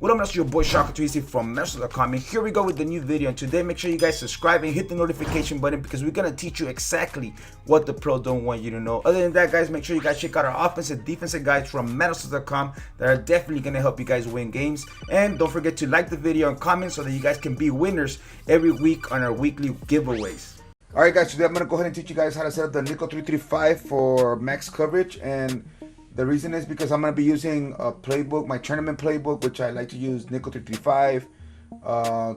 What up, that's your boy Shaka2easy from Madden.com, and here we go with the new video. And today, make sure you guys subscribe and hit the notification button because we're gonna teach you exactly what the pro don't want you to know. Other than that, guys, make sure you guys check out our offensive defensive guides from Madden.com that are definitely gonna help you guys win games. And don't forget to like the video and comment so that you guys can be winners every week on our weekly giveaways. Alright guys, today I'm going to go ahead and teach you guys how to set up the nickel 335 for max coverage, and the reason is because I'm going to be using a playbook, my tournament playbook, which I like to use nickel 335,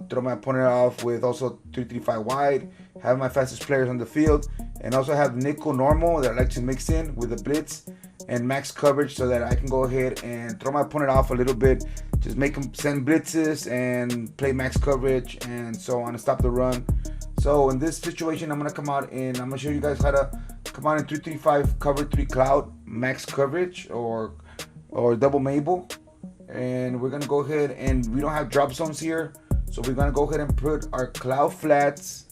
throw my opponent off with also 335 wide, have my fastest players on the field, and also have nickel normal that I like to mix in with the blitz and max coverage so that I can go ahead and throw my opponent off a little bit, just make them send blitzes and play max coverage and so on, and stop the run. So in this situation, I'm going to come out and I'm going to show you guys how to come out in 335 cover 3 cloud max coverage or double MABLE. And we're going to go ahead, and we don't have drop zones here, so we're going to go ahead and put our cloud flats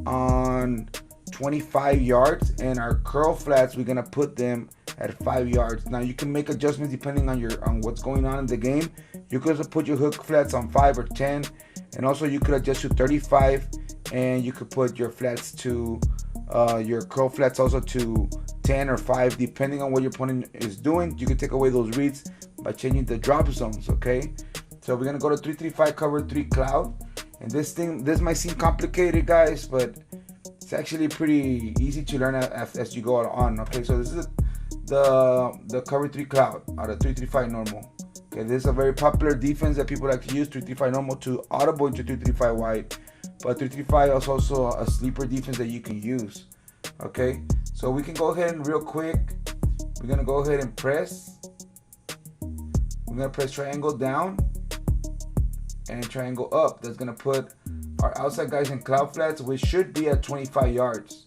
on 25 yards, and our curl flats, we're going to put them at 5 yards. Now you can make adjustments depending on what's going on in the game. You could also put your hook flats on 5 or 10, and also you could adjust to 35, and you could put your flats to your curl flats also to 10 or 5 depending on what your opponent is doing. You can take away those reads by changing the drop zones. Okay, so we're gonna go to 335 cover 3 cloud, and this might seem complicated, guys, but it's actually pretty easy to learn as you go on. Okay, so this is the cover 3 cloud out of 335 normal. Okay, this is a very popular defense that people like to use, 335 normal to audible into 335 wide. But 335 is also a sleeper defense that you can use. Okay, so we can go ahead and real quick, we're gonna go ahead and press. We're gonna press triangle down and triangle up. That's gonna put our outside guys in cloud flats, which should be at 25 yards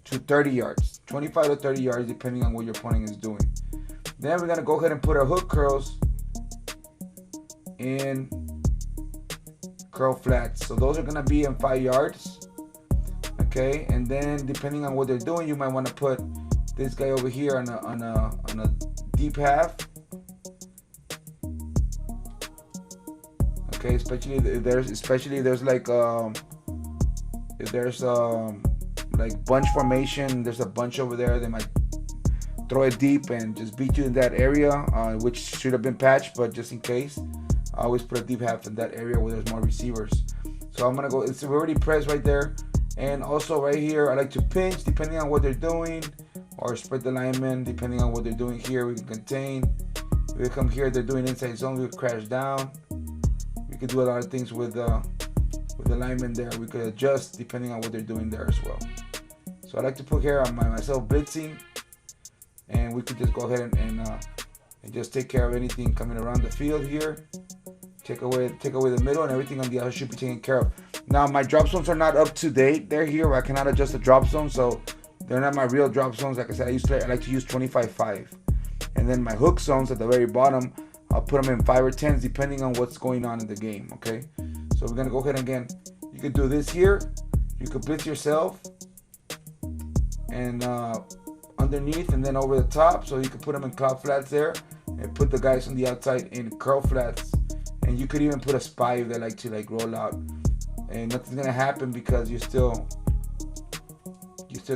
to 30 yards, 25 to 30 yards, depending on what your opponent is doing. Then we're gonna go ahead and put our hook curls in curl flats, so those are gonna be in 5 yards. Okay, and then depending on what they're doing, you might want to put this guy over here on a deep half. Okay, especially if there's like if there's like bunch formation, there's a bunch over there, they might throw it deep and just beat you in that area, which should have been patched, but just in case, I always put a deep half in that area where there's more receivers. So I'm gonna go, it's already pressed right there. And also right here, I like to pinch depending on what they're doing, or spread the linemen depending on what they're doing here. We can contain. We come here, they're doing inside zone, we could crash down. We could do a lot of things with the linemen there. We could adjust depending on what they're doing there as well. So I like to put here on myself blitzing, and we could just go ahead and just take care of anything coming around the field here. Take away the middle, and everything on the outside should be taken care of. Now my drop zones are not up to date. They're here where I cannot adjust the drop zone, so they're not my real drop zones. Like I said, I like to use 25-5, and then my hook zones at the very bottom, I'll put them in 5 or 10s depending on what's going on in the game. Okay, so we're gonna go ahead and again. You could do this here. You could blitz yourself, and underneath and then over the top, so you can put them in cloud flats there, and put the guys on the outside in curl flats. And you could even put a spy if they like to roll out, and nothing's gonna happen because you still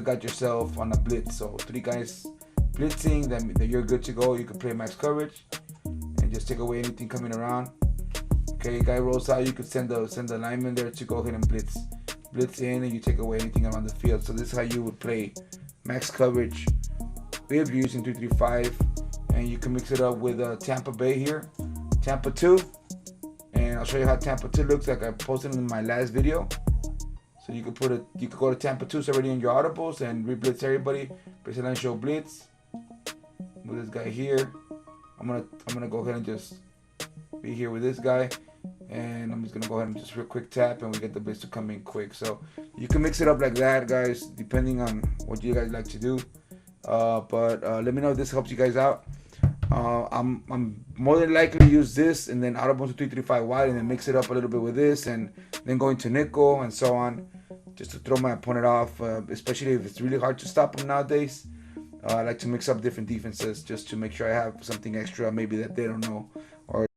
got yourself on a blitz. So 3 guys blitzing, then you're good to go. You can play max coverage and just take away anything coming around. Okay, guy rolls out, you could send the lineman there to go ahead and blitz in, and you take away anything around the field. So this is how you would play max coverage if you're using 335, and you can mix it up with Tampa Bay here, Tampa 2. And I'll show you how Tampa 2 looks like. I posted in my last video. So you could go to Tampa 2, it's already in your audibles, and re-blitz everybody. Baseline show blitz with this guy here. I'm gonna go ahead and just be here with this guy, and I'm just gonna go ahead and just real quick tap, and we get the blitz to come in quick. So you can mix it up like that, guys, depending on what you guys like to do. But let me know if this helps you guys out. I'm more than likely to use this and then audible to 335 wide, and then mix it up a little bit with this, and then going to nickel and so on, just to throw my opponent off, especially if it's really hard to stop them nowadays. I like to mix up different defenses just to make sure I have something extra maybe that they don't know, or